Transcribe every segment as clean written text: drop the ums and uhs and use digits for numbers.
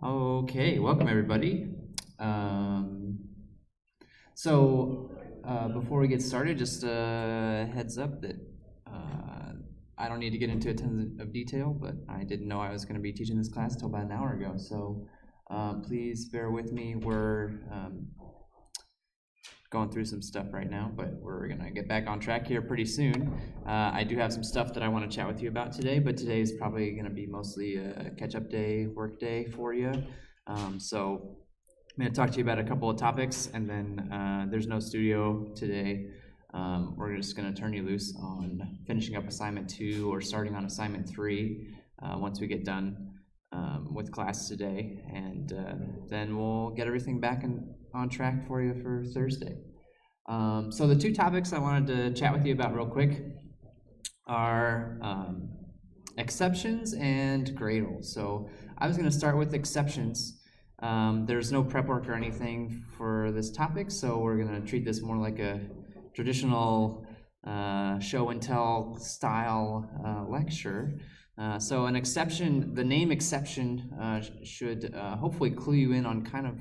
Okay, welcome everybody. Before we get started, just a heads up that I don't need to get into a ton of detail, but I didn't know I was going to be teaching this class until about an hour ago, so please bear with me. We're going through some stuff right now, but we're going to get back on track here pretty soon. I do have some stuff that I want to chat with you about today, but today is probably going to be mostly a catch-up day, work day for you. So I'm going to talk to you about a couple of topics, and then there's no studio today. We're just going to turn you loose on finishing up assignment 2 or starting on assignment 3 once we get done with class today, and then we'll get everything back on track for you for Thursday. So the two topics I wanted to chat with you about real quick are exceptions and Gradle. So I was going to start with exceptions. There's no prep work or anything for this topic, so we're going to treat this more like a traditional show and tell style lecture. So an exception, the name exception should hopefully clue you in on kind of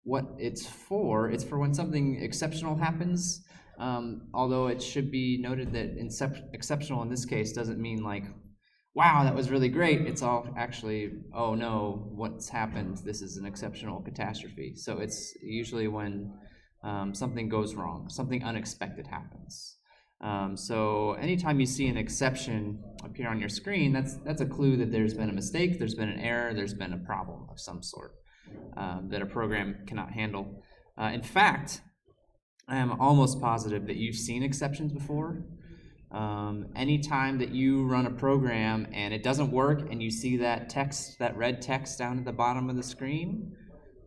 what it's for. It's for when something exceptional happens, although it should be noted that exceptional in this case doesn't mean like, wow, that was really great. It's all actually, oh no, what's happened? This is an exceptional catastrophe. So it's usually when something goes wrong, something unexpected happens. So anytime you see an exception appear on your screen, that's a clue that there's been a mistake, there's been an error, there's been a problem of some sort that a program cannot handle. In fact, I am almost positive that you've seen exceptions before. Anytime that you run a program and it doesn't work and you see that text, that red text down at the bottom of the screen,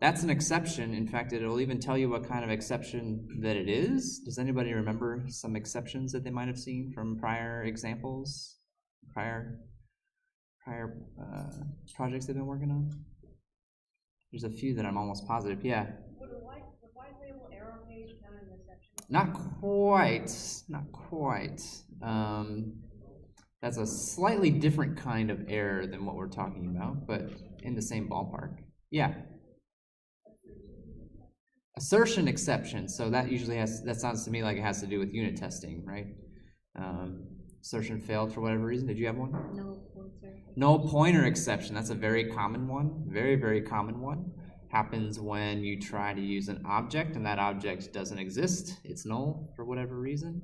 that's an exception. In fact, it'll even tell you what kind of exception that it is. Does anybody remember some exceptions that they might have seen from prior examples, prior projects they've been working on? There's a few that I'm almost positive, yeah. Would a white label error page count as an exception? Not quite. That's a slightly different kind of error than what we're talking about, but in the same ballpark. Yeah. Assertion exception. So that usually that sounds to me like it has to do with unit testing, right? Assertion failed for whatever reason. Did you have one? No pointer. No pointer exception. That's a very common one. Very, very common one. Happens when you try to use an object and that object doesn't exist. It's null for whatever reason.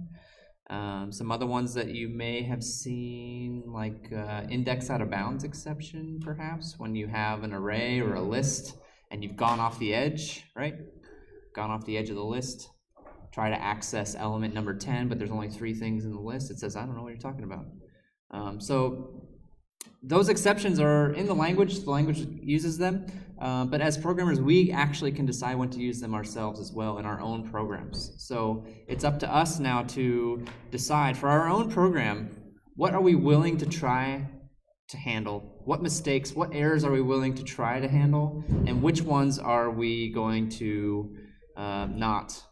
Some other ones that you may have seen, like index out of bounds exception, perhaps, when you have an array or a list and you've gone off the edge, right? Gone off the edge of the list. Try to access element number 10, but there's only 3 things in the list. It says, I don't know what you're talking about. So those exceptions are in the language uses them, but as programmers, we actually can decide when to use them ourselves as well in our own programs. So it's up to us now to decide for our own program, what are we willing to try to handle? What mistakes, what errors are we willing to try to handle? And which ones are we going to not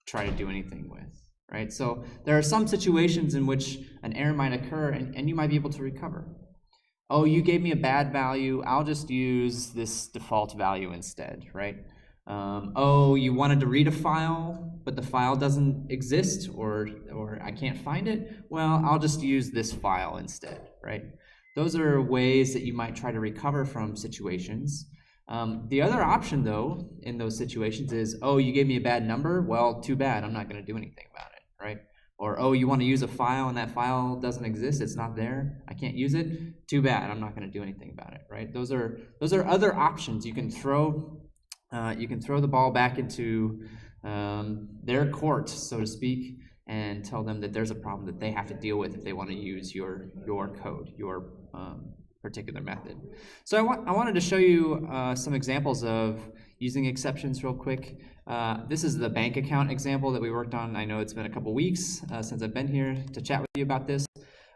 try to do anything with, right? So there are some situations in which an error might occur and you might be able to recover. Oh, you gave me a bad value, I'll just use this default value instead, right? Oh, you wanted to read a file, but the file doesn't exist or I can't find it, well, I'll just use this file instead, right? Those are ways that you might try to recover from situations. The other option, though, in those situations is, oh, you gave me a bad number? Well, too bad. I'm not going to do anything about it, right? Or, oh, you want to use a file and that file doesn't exist. It's not there. I can't use it. Too bad. I'm not going to do anything about it, right? Those are other options. You can throw the ball back into their court, so to speak, and tell them that there's a problem that they have to deal with if they want to use your code, your particular method. So I wanted to show you some examples of using exceptions real quick. This is the bank account example that we worked on. I know it's been a couple weeks since I've been here to chat with you about this.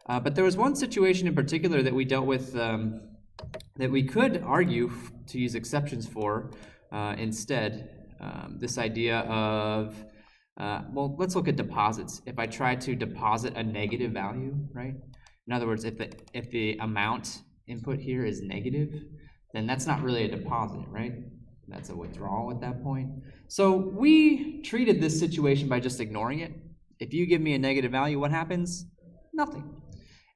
But there was one situation in particular that we dealt with that we could argue to use exceptions for instead. This idea of, well, let's look at deposits. If I try to deposit a negative value, right? In other words, if the amount input here is negative, then that's not really a deposit, right? That's a withdrawal at that point. So we treated this situation by just ignoring it. If you give me a negative value, what happens? Nothing.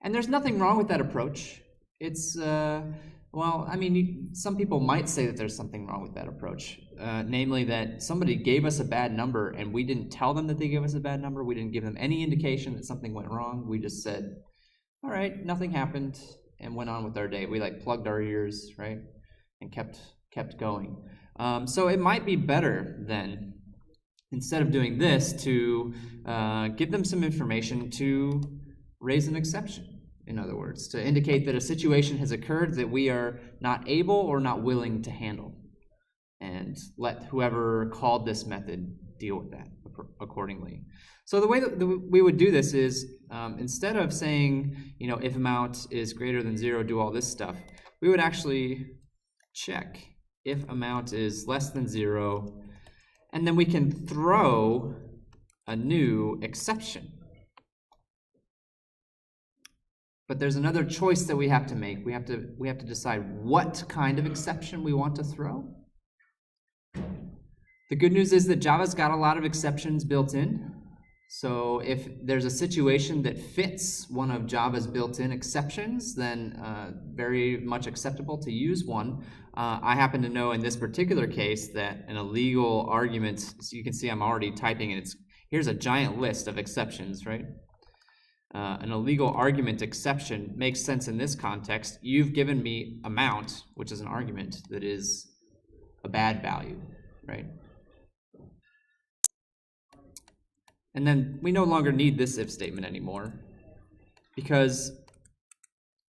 And there's nothing wrong with that approach. It's, well, I mean, some people might say that there's something wrong with that approach, namely that somebody gave us a bad number and we didn't tell them that they gave us a bad number. We didn't give them any indication that something went wrong. We just said, all right, nothing happened, and went on with our day. We like plugged our ears, right, and kept going. So it might be better then, instead of doing this, to give them some information to raise an exception. In other words, to indicate that a situation has occurred that we are not able or not willing to handle, and let whoever called this method deal with that accordingly. So the way that we would do this is, instead of saying, if amount is greater than 0, do all this stuff, we would actually check if amount is less than 0, and then we can throw a new exception. But there's another choice that we have to make. We have to decide what kind of exception we want to throw. The good news is that Java's got a lot of exceptions built in. So if there's a situation that fits one of Java's built-in exceptions, then very much acceptable to use one. I happen to know in this particular case that an illegal argument, so you can see I'm already typing it, here's a giant list of exceptions, right? An illegal argument exception makes sense in this context. You've given me amount, which is an argument that is a bad value, right? And then we no longer need this if statement anymore, because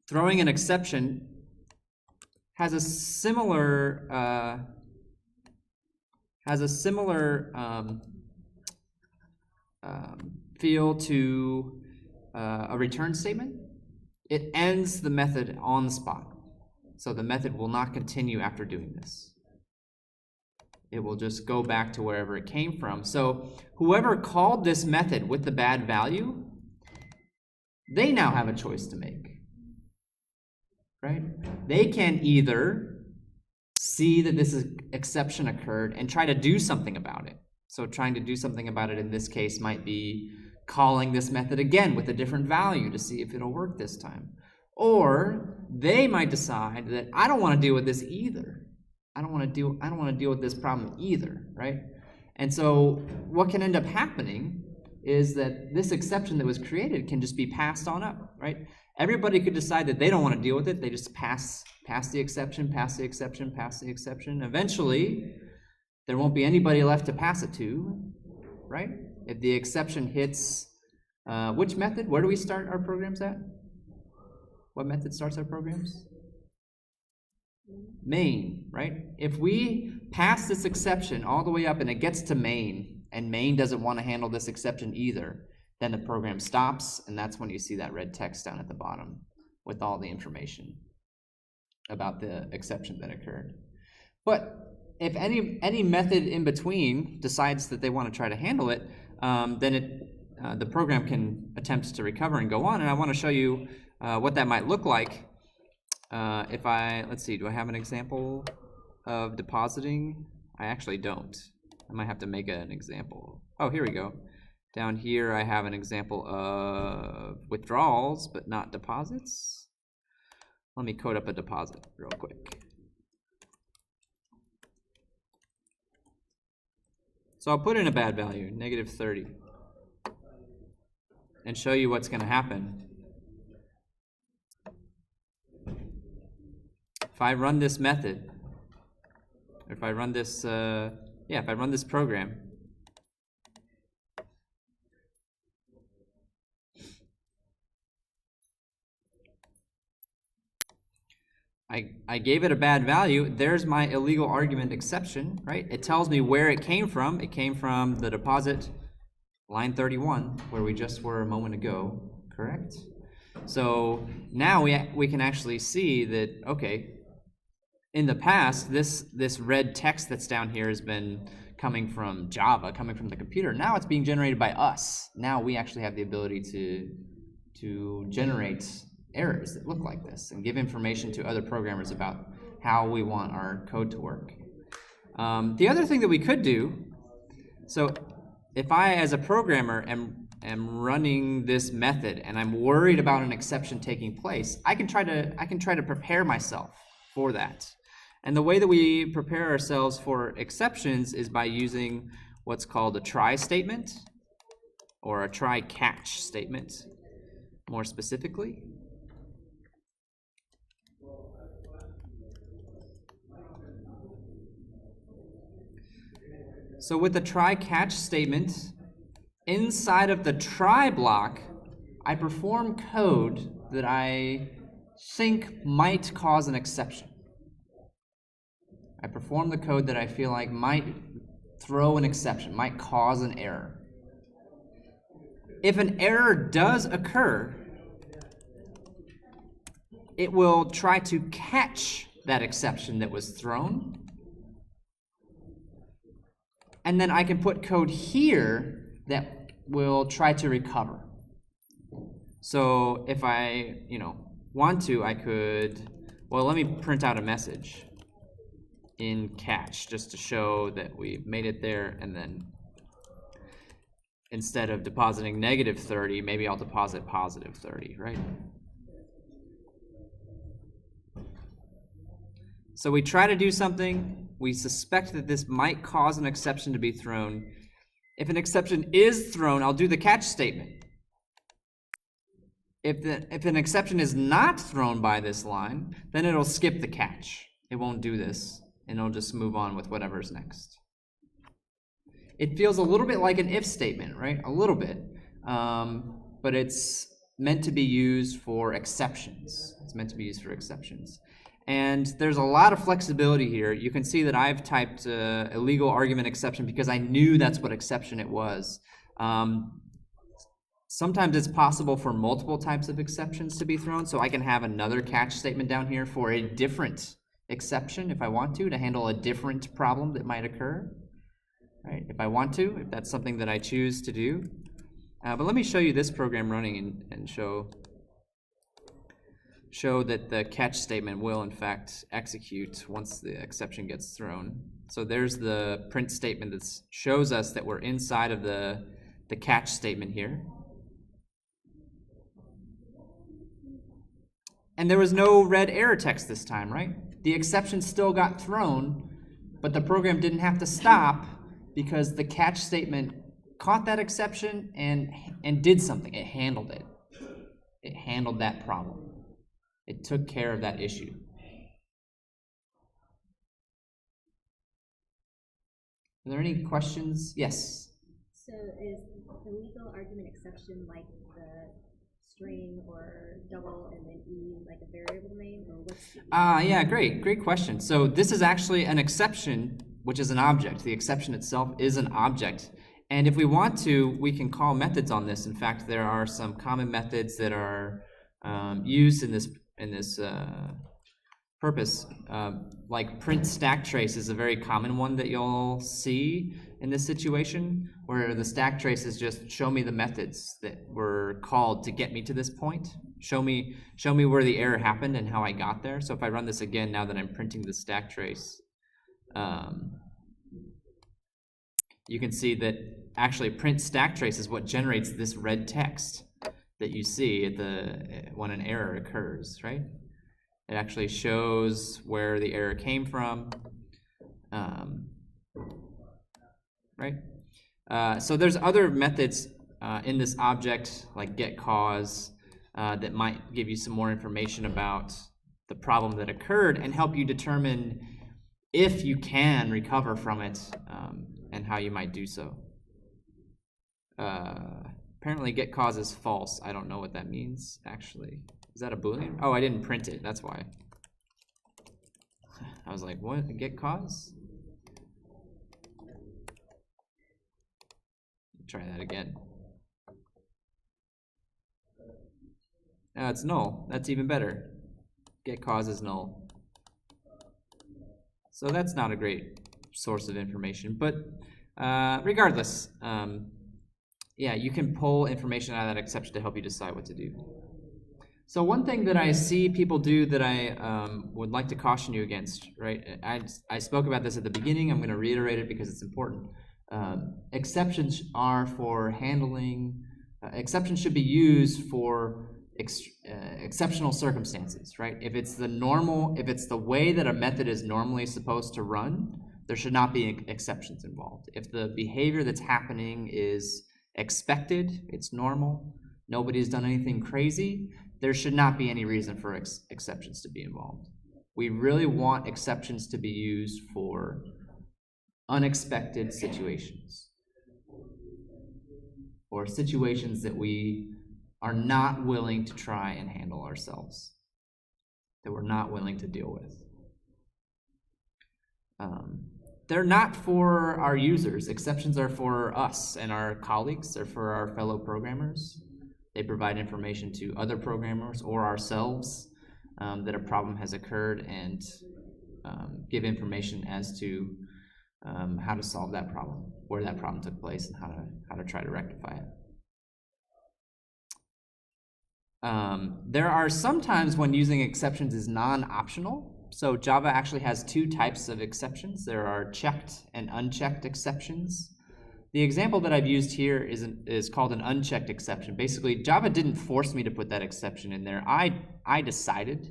throwing an exception has a similar feel to a return statement. It ends the method on the spot, so the method will not continue after doing this. It will just go back to wherever it came from. So whoever called this method with the bad value, they now have a choice to make, right? They can either see that this exception occurred and try to do something about it. So trying to do something about it in this case might be calling this method again with a different value to see if it'll work this time. Or they might decide that I don't want to deal with this either. I don't want to deal with this problem either, right? And so what can end up happening is that this exception that was created can just be passed on up, right? Everybody could decide that they don't want to deal with it. They just pass the exception, pass the exception, pass the exception. Eventually, there won't be anybody left to pass it to, right? If the exception hits, which method? Where do we start our programs at? What method starts our programs? Main, right? If we pass this exception all the way up and it gets to main, and main doesn't want to handle this exception either, then the program stops, and that's when you see that red text down at the bottom with all the information about the exception that occurred. But if any method in between decides that they want to try to handle it, then the program can attempt to recover and go on. And I want to show you what that might look like. Let's see, do I have an example of depositing? I actually don't. I might have to make an example. Oh, here we go. Down here I have an example of withdrawals, but not deposits. Let me code up a deposit real quick. So I'll put in a bad value, -30, and show you what's going to happen. If I run this method, or if I run this, if I run this program, I gave it a bad value. There's my illegal argument exception, right? It tells me where it came from. It came from the deposit, line 31, where we just were a moment ago, correct? So now we can actually see that, okay, in the past, this red text that's down here has been coming from Java, coming from the computer. Now it's being generated by us. Now we actually have the ability to generate errors that look like this and give information to other programmers about how we want our code to work. The other thing that we could do, so if I, as a programmer, am running this method and I'm worried about an exception taking place, I can try to prepare myself for that. And the way that we prepare ourselves for exceptions is by using what's called a try statement, or a try catch statement, more specifically. So with the try catch statement, inside of the try block, I perform code that I think might cause an exception. I perform the code that I feel like might throw an exception, might cause an error. If an error does occur, it will try to catch that exception that was thrown. And then I can put code here that will try to recover. So if I, want to, I could, well, let me print out a message in catch just to show that we made it there, and then instead of depositing -30, maybe I'll deposit +30, right? So we try to do something, we suspect that this might cause an exception to be thrown. If an exception is thrown, I'll do the catch statement. If an exception is not thrown by this line, then it'll skip the catch. It won't do this, and it'll just move on with whatever's next. It feels a little bit like an if statement, right? A little bit, but it's meant to be used for exceptions. It's meant to be used for exceptions. And there's a lot of flexibility here. You can see that I've typed a legal argument exception because I knew that's what exception it was. Sometimes it's possible for multiple types of exceptions to be thrown, so I can have another catch statement down here for a different exception if I want to handle a different problem that might occur, right? If I want to, if that's something that I choose to do. But let me show you this program running and show that the catch statement will in fact execute once the exception gets thrown. So there's the print statement that shows us that we're inside of the catch statement here. And there was no red error text this time, right? The exception still got thrown, but the program didn't have to stop because the catch statement caught that exception and did something. It handled it. It handled that problem. It took care of that issue. Are there any questions? Yes? So is the legal argument exception like the string or double and then E like a variable name, or what's the Yeah, great question. So this is actually an exception, which is an object. The exception itself is an object. And if we want to, we can call methods on this. In fact, there are some common methods that are used in this purpose. Like print stack trace is a very common one that you'll see in this situation, where the stack trace is just show me the methods that were called to get me to this point. Show me where the error happened and how I got there. So if I run this again now that I'm printing the stack trace, you can see that actually print stack trace is what generates this red text that you see at when an error occurs, right? It actually shows where the error came from, right? So there's other methods in this object, like getCause, that might give you some more information about the problem that occurred and help you determine if you can recover from it, and how you might do so. Apparently getCause is false. I don't know what that means, actually. Is that a Boolean? Oh, I didn't print it, that's why. I was like, what, getCause? Try that again. No, it's null. That's even better. getCause is null. So that's not a great source of information, but regardless, yeah, you can pull information out of that exception to help you decide what to do. So one thing that I see people do that I would like to caution you against, right? I spoke about this at the beginning. I'm going to reiterate it because it's important. Exceptions are for handling, exceptions should be used for exceptional circumstances, right? If it's the way that a method is normally supposed to run, there should not be exceptions involved. If the behavior that's happening is expected, it's normal, nobody's done anything crazy, there should not be any reason for exceptions to be involved. We really want exceptions to be used for unexpected situations, or situations that we are not willing to try and handle ourselves, that we're not willing to deal with. They're not for our users. Exceptions are for us and our colleagues. They're for our fellow programmers. They provide information to other programmers or ourselves that a problem has occurred, and give information as to how to solve that problem, where that problem took place, and how to try to rectify it. There are some times when using exceptions is non-optional. So Java actually has two types of exceptions. There are checked and unchecked exceptions. The example that I've used here is called an unchecked exception. Basically, Java didn't force me to put that exception in there. I decided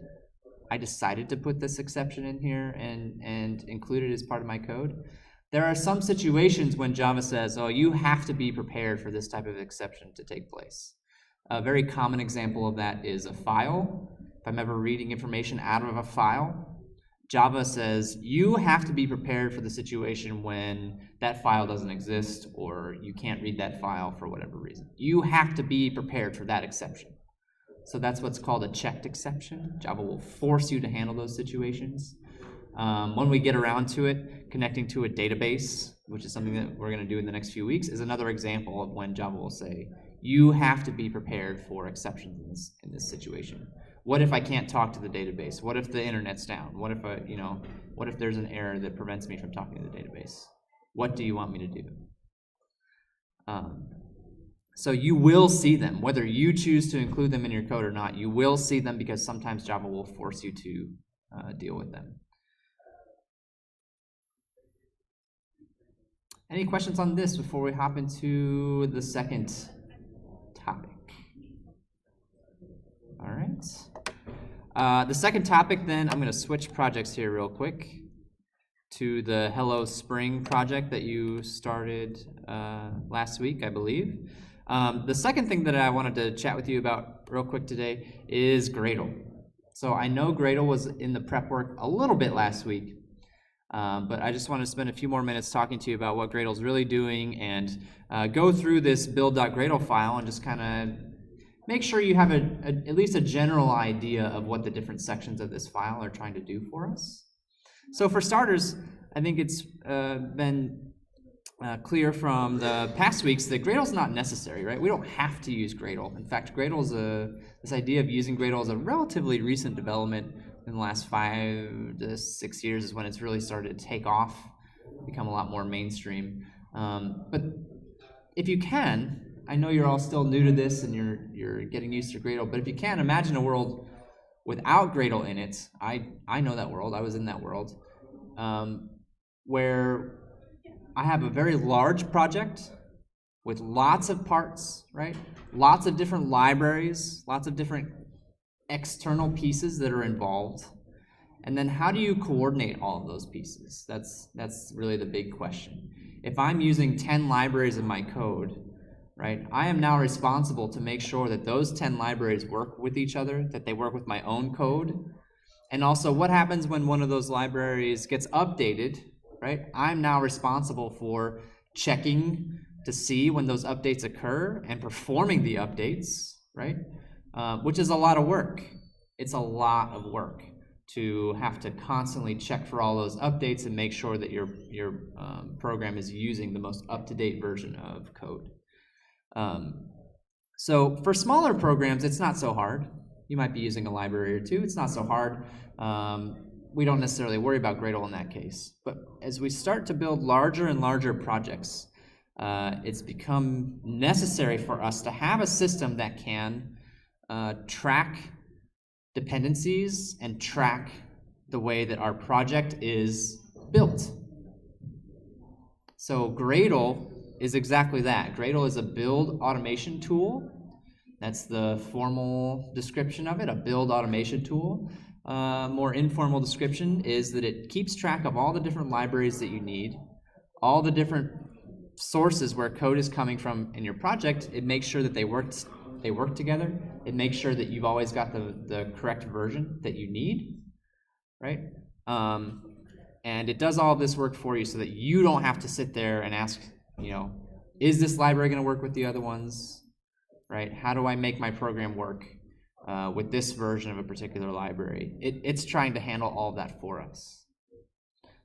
to put this exception in here and include it as part of my code. There are some situations when Java says, oh, you have to be prepared for this type of exception to take place. A very common example of that is a file. If I'm ever reading information out of a file, Java says you have to be prepared for the situation when that file doesn't exist or you can't read that file for whatever reason. You have to be prepared for that exception. So that's what's called a checked exception. Java will force you to handle those situations. When we get around to it, connecting to a database, which is something that we're going to do in the next few weeks, is another example of when Java will say, you have to be prepared for exceptions in this situation. What if I can't talk to the database? What if the internet's down? What if there's an error that prevents me from talking to the database? What do you want me to do? So you will see them, whether you choose to include them in your code or not. You will see them because sometimes Java will force you to deal with them. Any questions on this before we hop into the second topic? All right. The second topic, then, I'm going to switch projects here real quick to the Hello Spring project that you started last week, I believe. The second thing that I wanted to chat with you about real quick today is Gradle. So I know Gradle was in the prep work a little bit last week, but I just want to spend a few more minutes talking to you about what Gradle's really doing and go through this build.gradle file and just kind of make sure you have at least a general idea of what the different sections of this file are trying to do for us. So for starters, I think it's been clear from the past weeks that Gradle's not necessary, right? We don't have to use Gradle. In fact, this idea of using Gradle is a relatively recent development. In the last 5 to 6 years is when it's really started to take off, become a lot more mainstream. But if you can, I know you're all still new to this and you're getting used to Gradle, but if you can, imagine a world without Gradle in it. I know that world. I was in that world, where I have a very large project with lots of parts, right? Lots of different libraries, lots of different external pieces that are involved. And then how do you coordinate all of those pieces? That's really the big question. If I'm using 10 libraries in my code, right, I am now responsible to make sure that those 10 libraries work with each other, that they work with my own code. And also, what happens when one of those libraries gets updated, right? I'm now responsible for checking to see when those updates occur and performing the updates, right? Which is a lot of work. It's a lot of work to have to constantly check for all those updates and make sure that your program is using the most up-to-date version of code. So for smaller programs, it's not so hard. You might be using a library or two. It's not so hard. We don't necessarily worry about Gradle in that case. But as we start to build larger and larger projects, it's become necessary for us to have a system that can track dependencies and track the way that our project is built. So Gradle is exactly that. Gradle is a build automation tool. That's the formal description of it, a build automation tool. More informal description is that it keeps track of all the different libraries that you need, all the different sources where code is coming from in your project. It makes sure that they work together. It makes sure that you've always got the correct version that you need, right? And it does all of this work for you so that you don't have to sit there and ask, is this library going to work with the other ones, right? How do I make my program work with this version of a particular library? It's trying to handle all of that for us.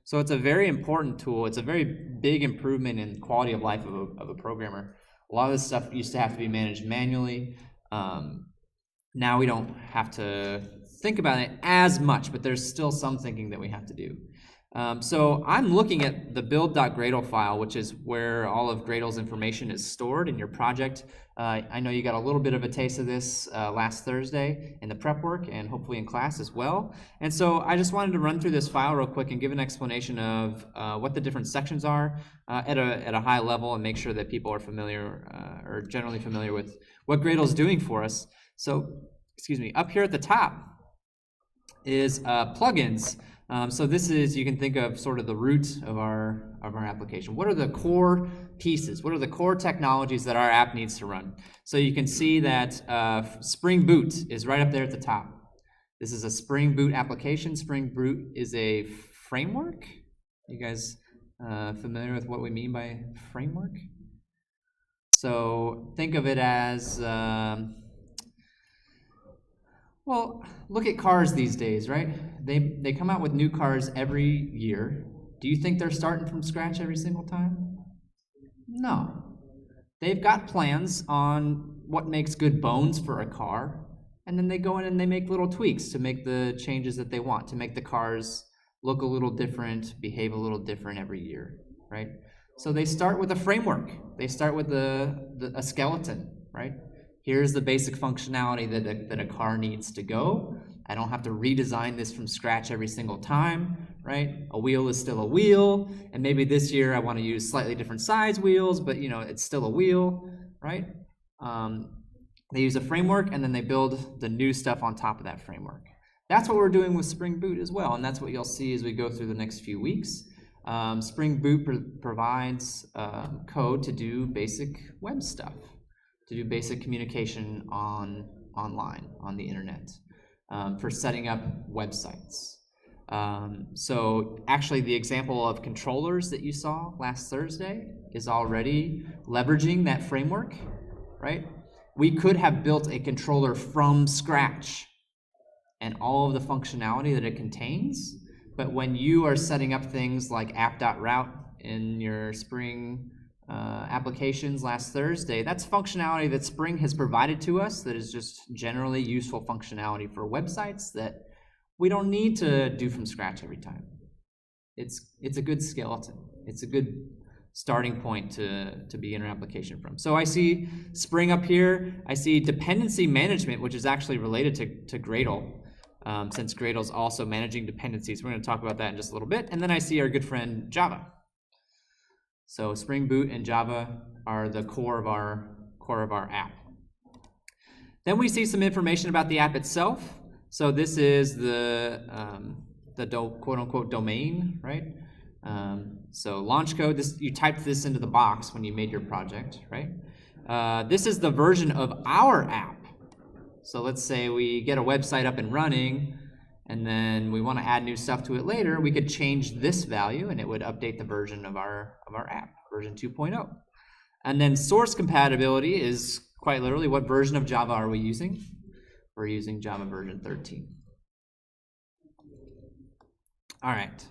So it's a very important tool. It's a very big improvement in quality of life of a programmer. A lot of this stuff used to have to be managed manually. Now we don't have to think about it as much, but there's still some thinking that we have to do. So I'm looking at the build.gradle file, which is where all of Gradle's information is stored in your project. I know you got a little bit of a taste of this last Thursday in the prep work and hopefully in class as well. And so I just wanted to run through this file real quick and give an explanation of what the different sections are at a high level, and make sure that people are familiar or generally familiar with what Gradle's doing for us. So, up here at the top is plugins. So this is, you can think of sort of the root of our application. What are the core pieces? What are the core technologies that our app needs to run? So you can see that Spring Boot is right up there at the top. This is a Spring Boot application. Spring Boot is a framework. You guys familiar with what we mean by framework? So think of it as well, look at cars these days, right? They come out with new cars every year. Do you think they're starting from scratch every single time? No. They've got plans on what makes good bones for a car, and then they go in and they make little tweaks to make the changes that they want, to make the cars look a little different, behave a little different every year, right? So they start with a framework. They start with a skeleton, right? Here's the basic functionality that a car needs to go. I don't have to redesign this from scratch every single time, right? A wheel is still a wheel, and maybe this year I want to use slightly different size wheels, but it's still a wheel, right? They use a framework, and then they build the new stuff on top of that framework. That's what we're doing with Spring Boot as well, and that's what you'll see as we go through the next few weeks. Spring Boot provides code to do basic web stuff, to do basic communication online, on the internet, for setting up websites. So actually the example of controllers that you saw last Thursday is already leveraging that framework, right? We could have built a controller from scratch and all of the functionality that it contains, but when you are setting up things like app.route in your Spring applications last Thursday, that's functionality that Spring has provided to us that is just generally useful functionality for websites that we don't need to do from scratch every time. It's a good skeleton. It's a good starting point to begin our application from. So I see Spring up here. I see dependency management, which is actually related to Gradle, since Gradle's also managing dependencies. We're going to talk about that in just a little bit. And then I see our good friend Java. So Spring Boot and Java are the core of our app. Then we see some information about the app itself. So this is the quote-unquote domain, right? So launch code, you typed this into the box when you made your project, right? This is the version of our app. So let's say we get a website up and running, and then we want to add new stuff to it later. We could change this value, and it would update the version of our app, version 2.0. And then source compatibility is quite literally, what version of Java are we using? We're using Java version 13. All right.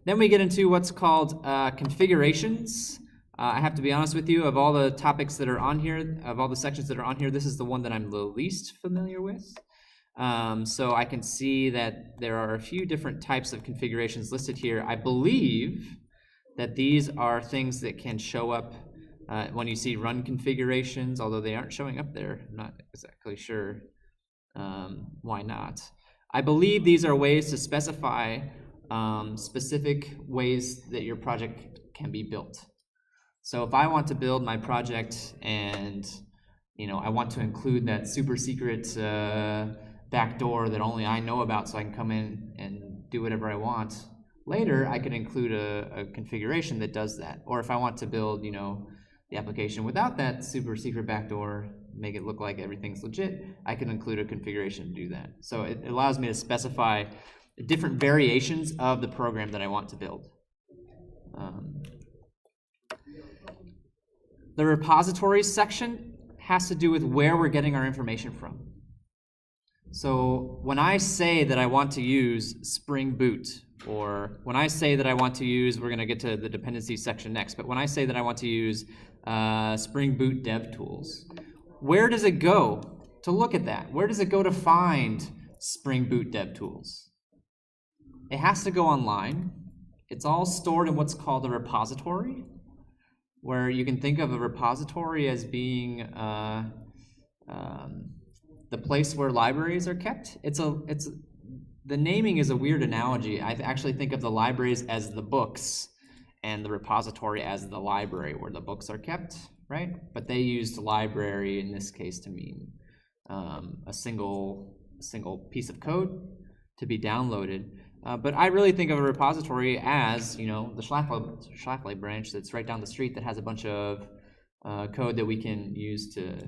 Then we get into what's called configurations. I have to be honest with you, of all the topics that are on here, of all the sections that are on here, this is the one that I'm the least familiar with. So I can see that there are a few different types of configurations listed here. I believe that these are things that can show up when you see run configurations, although they aren't showing up there. I'm not exactly sure why not? I believe these are ways to specify specific ways that your project can be built. So if I want to build my project and I want to include that super secret backdoor that only I know about, so I can come in and do whatever I want, later I can include a configuration that does that. Or if I want to build the application without that super secret backdoor, make it look like everything's legit, I can include a configuration to do that. So it allows me to specify different variations of the program that I want to build. The repositories section has to do with where we're getting our information from. So when I say that I want to use Spring Boot, or when I say that I want to use, we're going to get to the dependencies section next, but when I say that I want to use Spring Boot DevTools, where does it go to look at that? Where does it go to find Spring Boot DevTools? It has to go online. It's all stored in what's called a repository, where you can think of a repository as being the place where libraries are kept. The naming is a weird analogy. I actually think of the libraries as the books and the repository as the library where the books are kept, right? But they used library in this case to mean a single piece of code to be downloaded. But I really think of a repository as, the Schlafly branch that's right down the street that has a bunch of code that we can use to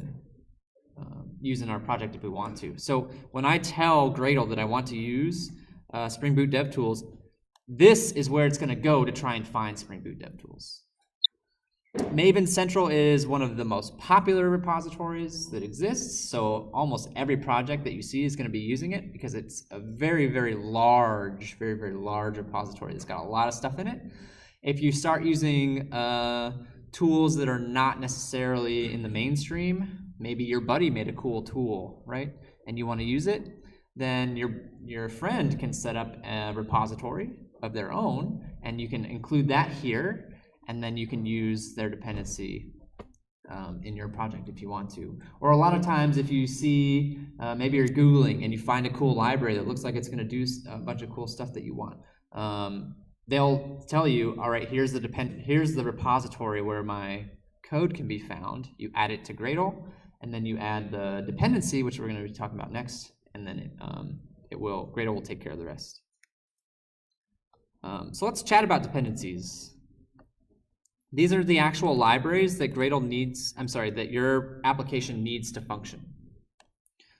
use in our project if we want to. So when I tell Gradle that I want to use Spring Boot DevTools, this is where it's going to go to try and find Spring Boot DevTools. Maven Central is one of the most popular repositories that exists, so almost every project that you see is going to be using it because it's a very, very large repository that's got a lot of stuff in it. If you start using tools that are not necessarily in the mainstream, maybe your buddy made a cool tool, right, and you want to use it, then your friend can set up a repository of their own, and you can include that here, and then you can use their dependency in your project if you want to. Or a lot of times if you see, maybe you're Googling and you find a cool library that looks like it's going to do a bunch of cool stuff that you want, they'll tell you, all right, here's the repository where my code can be found. You add it to Gradle, and then you add the dependency, which we're going to be talking about next, and then Gradle will take care of the rest. So let's chat about dependencies. These are the actual libraries that that your application needs to function.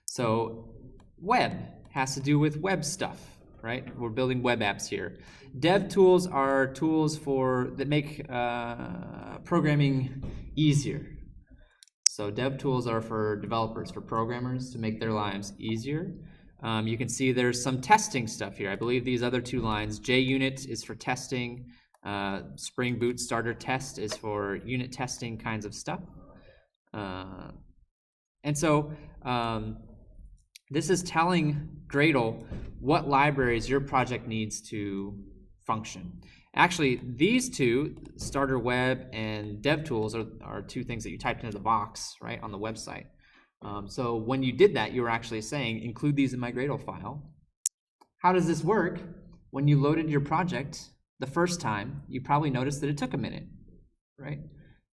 So web has to do with web stuff, right? We're building web apps here. Dev tools are tools that make programming easier. So dev tools are for developers, for programmers, to make their lives easier. You can see there's some testing stuff here. I believe these other two lines, JUnit is for testing, Spring Boot Starter Test is for unit testing kinds of stuff. And so this is telling Gradle what libraries your project needs to function. Actually, these two, Starter Web and DevTools, are two things that you typed into the box, right, on the website. So when you did that, you were actually saying, include these in my Gradle file. How does this work? When you loaded your project the first time, you probably noticed that it took a minute, right?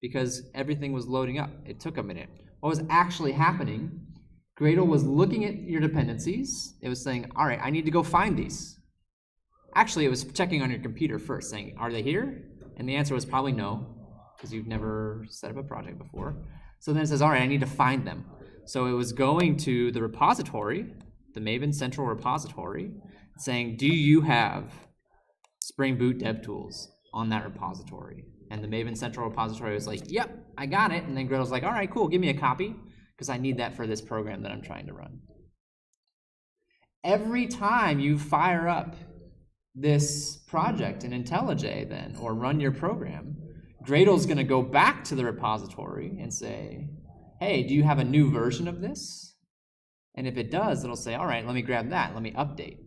Because everything was loading up. It took a minute. What was actually happening, Gradle was looking at your dependencies. It was saying, all right, I need to go find these. Actually, it was checking on your computer first, saying, are they here? And the answer was probably no, because you've never set up a project before. So then it says, all right, I need to find them. So it was going to the repository, the Maven Central repository, saying, do you have Spring Boot DevTools on that repository? And the Maven Central repository was like, yep, I got it. And then Gradle's like, all right, cool, give me a copy, because I need that for this program that I'm trying to run. Every time you fire up this project in IntelliJ then, or run your program, Gradle's going to go back to the repository and say, hey, do you have a new version of this? And if it does, it'll say, all right, let me grab that, let me update.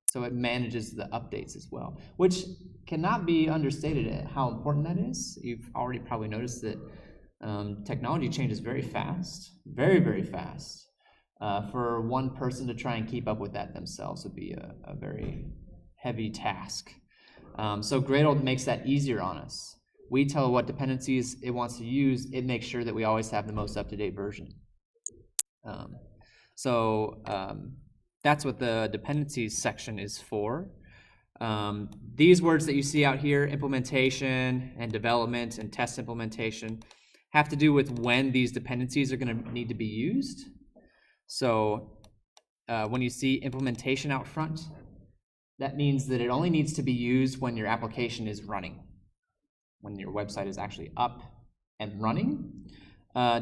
So it manages the updates as well, which cannot be understated at how important that is. You've already probably noticed that technology changes very fast, very, very fast. For one person to try and keep up with that themselves would be a very heavy task. So Gradle makes that easier on us. We tell it what dependencies it wants to use. It makes sure that we always have the most up-to-date version. That's what the dependencies section is for. These words that you see out here, implementation and development and test implementation, have to do with when these dependencies are going to need to be used. So when you see implementation out front, that means that it only needs to be used when your application is running, when your website is actually up and running.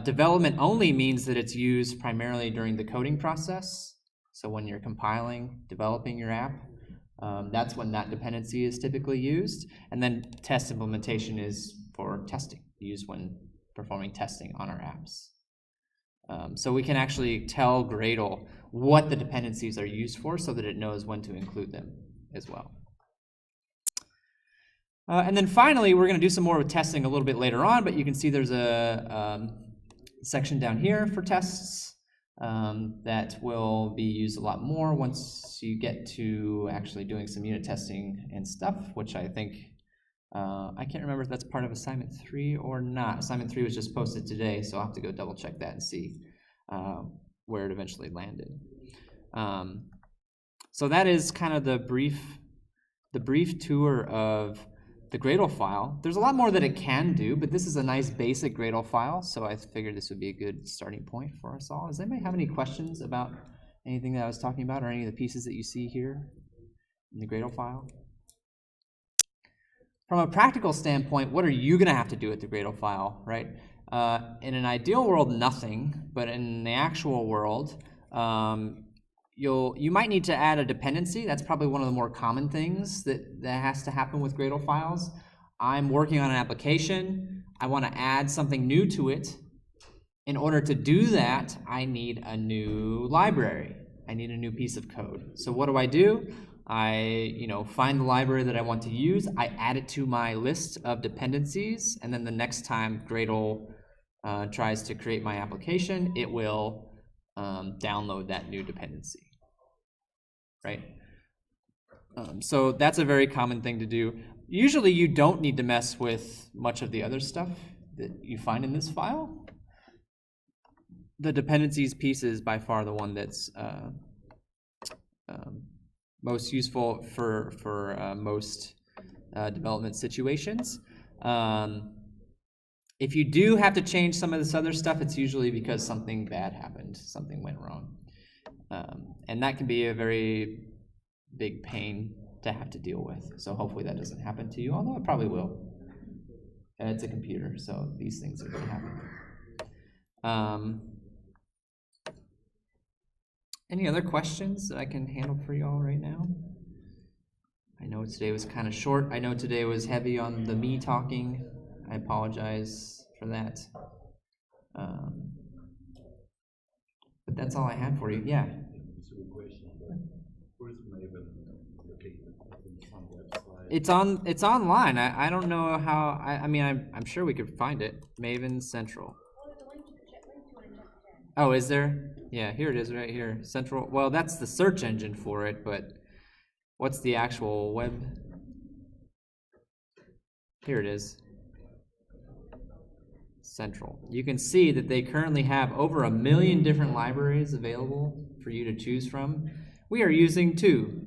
Development only means that it's used primarily during the coding process. So when you're compiling, developing your app, that's when that dependency is typically used. And then test implementation is for testing, used when performing testing on our apps. So we can actually tell Gradle what the dependencies are used for so that it knows when to include them as well. And then finally, we're going to do some more testing a little bit later on, but you can see there's a section down here for tests that will be used a lot more once you get to actually doing some unit testing and stuff, which I think, I can't remember if that's part of assignment 3 or not. Assignment 3 was just posted today, so I'll have to go double check that and see where it eventually landed. So that is kind of the brief tour of the Gradle file. There's a lot more that it can do, but this is a nice basic Gradle file, so I figured this would be a good starting point for us all. Does anybody have any questions about anything that I was talking about or any of the pieces that you see here in the Gradle file? From a practical standpoint, what are you going to have to do with the Gradle file, right? In an ideal world, nothing, but in the actual world, you might need to add a dependency. That's probably one of the more common things that has to happen with Gradle files. I'm working on an application. I want to add something new to it. In order to do that, I need a new library. I need a new piece of code. So what do? I find the library that I want to use. I add it to my list of dependencies, and then the next time Gradle tries to create my application, it will download that new dependency. Right? So that's a very common thing to do. Usually you don't need to mess with much of the other stuff that you find in this file. The dependencies piece is by far the one that's most useful for most development situations. If you do have to change some of this other stuff, it's usually because something bad happened, something went wrong. And that can be a very big pain to have to deal with. So hopefully that doesn't happen to you, although it probably will. It's a computer, so these things are going to happen. Any other questions that I can handle for you all right now? I know today was kind of short. I know today was heavy on the me talking. I apologize for that. But that's all I had for you. Yeah. It's online. I don't know how. I mean, I'm sure we could find it. Maven Central. Well, there's a link to it in chapter 10. Oh, is there? Yeah, here it is right here. Central. Well, that's the search engine for it, but what's the actual web? Here it is. Central. You can see that they currently have over 1 million different libraries available for you to choose from. We are using 2.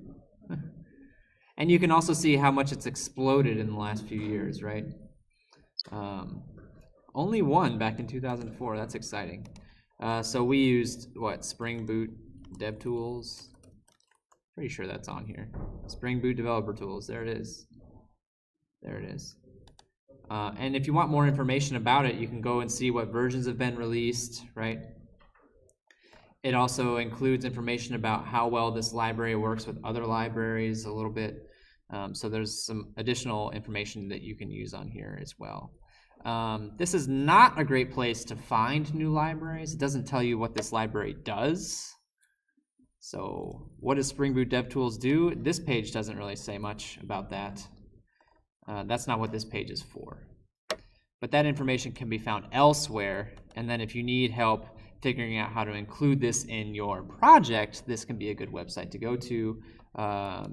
And you can also see how much it's exploded in the last few years, right? Only 1 back in 2004. That's exciting. So we used, Spring Boot DevTools. Pretty sure that's on here. Spring Boot Developer Tools. There it is. There it is. And if you want more information about it, you can go and see what versions have been released, right? It also includes information about how well this library works with other libraries a little bit. So there's some additional information that you can use on here as well. This is not a great place to find new libraries. It doesn't tell you what this library does. So what does Spring Boot DevTools do? This page doesn't really say much about that. That's not what this page is for. But that information can be found elsewhere, and then if you need help figuring out how to include this in your project, this can be a good website to go to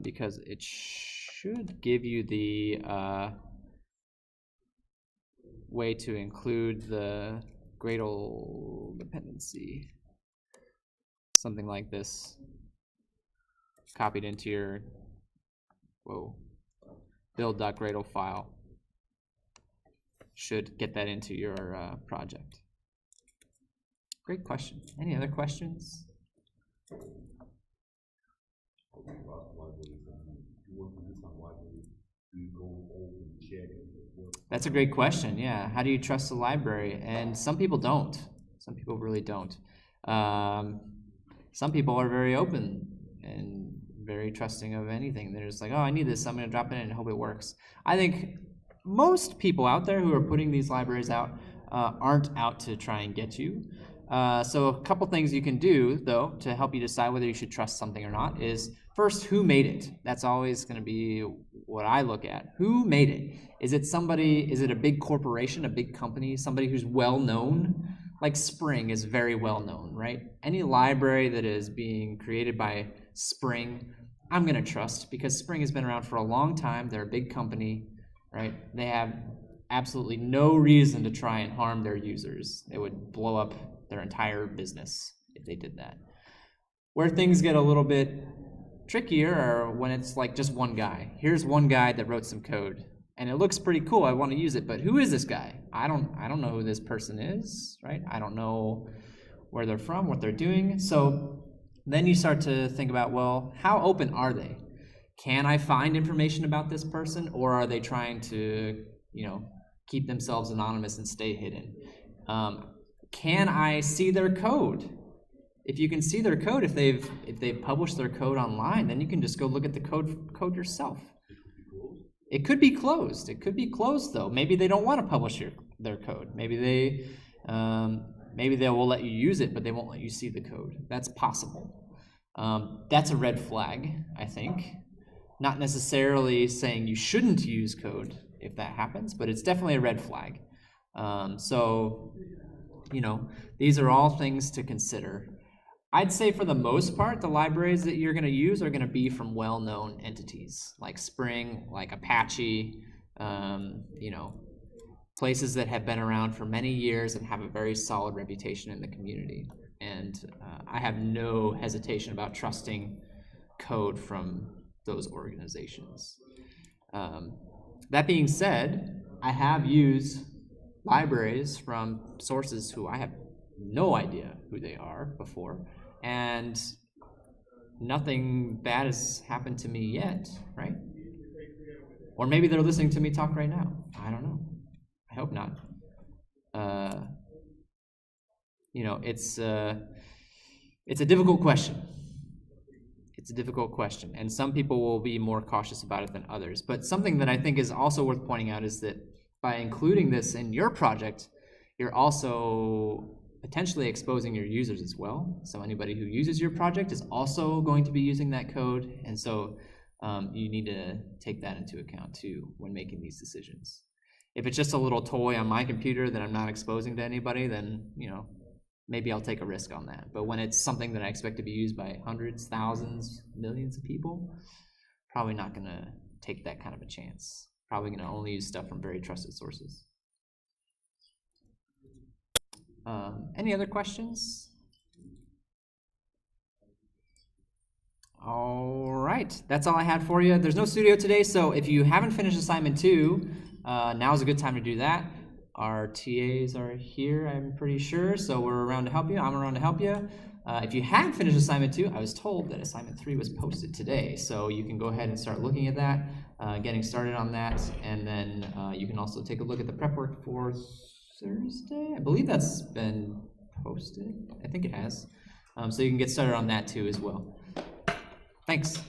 because it should give you the way to include the Gradle dependency. Something like this, copied into your build.gradle file. Should get that into your project. Great question. Any other questions? That's a great question. Yeah. How do you trust the library? And some people don't. Some people really don't. Some people are very open and very trusting of anything. They're just like, oh, I need this, so I'm going to drop it in and hope it works. I think most people out there who are putting these libraries out aren't out to try and get you. So a couple things you can do, though, to help you decide whether you should trust something or not is, first, who made it? That's always going to be what I look at. Who made it? Is it a big corporation, a big company, somebody who's well-known? Like Spring is very well-known, right? Any library that is being created by Spring, I'm going to trust, because Spring has been around for a long time. They're a big company, right? They have absolutely no reason to try and harm their users. It would blow up their entire business if they did that. Where things get a little bit trickier are when it's like just one guy. Here's one guy that wrote some code, and it looks pretty cool. I want to use it, but who is this guy? I don't know who this person is, right? I don't know where they're from, what they're doing. So then you start to think about, well, how open are they? Can I find information about this person, or are they trying to, keep themselves anonymous and stay hidden? Can I see their code? If you can see their code, if they've published their code online, then you can just go look at the code yourself. It could be closed. It could be closed, though. Maybe they don't want to publish their code. Maybe they will let you use it, but they won't let you see the code. That's possible. That's a red flag, I think. Not necessarily saying you shouldn't use code if that happens, but it's definitely a red flag. These are all things to consider. I'd say for the most part, the libraries that you're going to use are going to be from well-known entities like Spring, like Apache, places that have been around for many years and have a very solid reputation in the community. And I have no hesitation about trusting code from those organizations. That being said, I have used libraries from sources who I have no idea who they are before, and nothing bad has happened to me yet, right? Or maybe they're listening to me talk right now. I don't know. I hope not. It's a difficult question. It's a difficult question, and some people will be more cautious about it than others. But something that I think is also worth pointing out is that by including this in your project, you're also potentially exposing your users as well. So anybody who uses your project is also going to be using that code, and so you need to take that into account too when making these decisions. If it's just a little toy on my computer that I'm not exposing to anybody, then maybe I'll take a risk on that. But when it's something that I expect to be used by hundreds, thousands, millions of people, probably not going to take that kind of a chance. Probably going to only use stuff from very trusted sources. Any other questions? All right, that's all I had for you. There's no studio today, so if you haven't finished assignment 2, now's a good time to do that. Our TAs are here, I'm pretty sure, so we're around to help you. I'm around to help you. If you have finished assignment 2, I was told that assignment 3 was posted today, so you can go ahead and start looking at that, getting started on that, and then you can also take a look at the prep work for Thursday. I believe that's been posted. I think it has. So you can get started on that too as well. Thanks.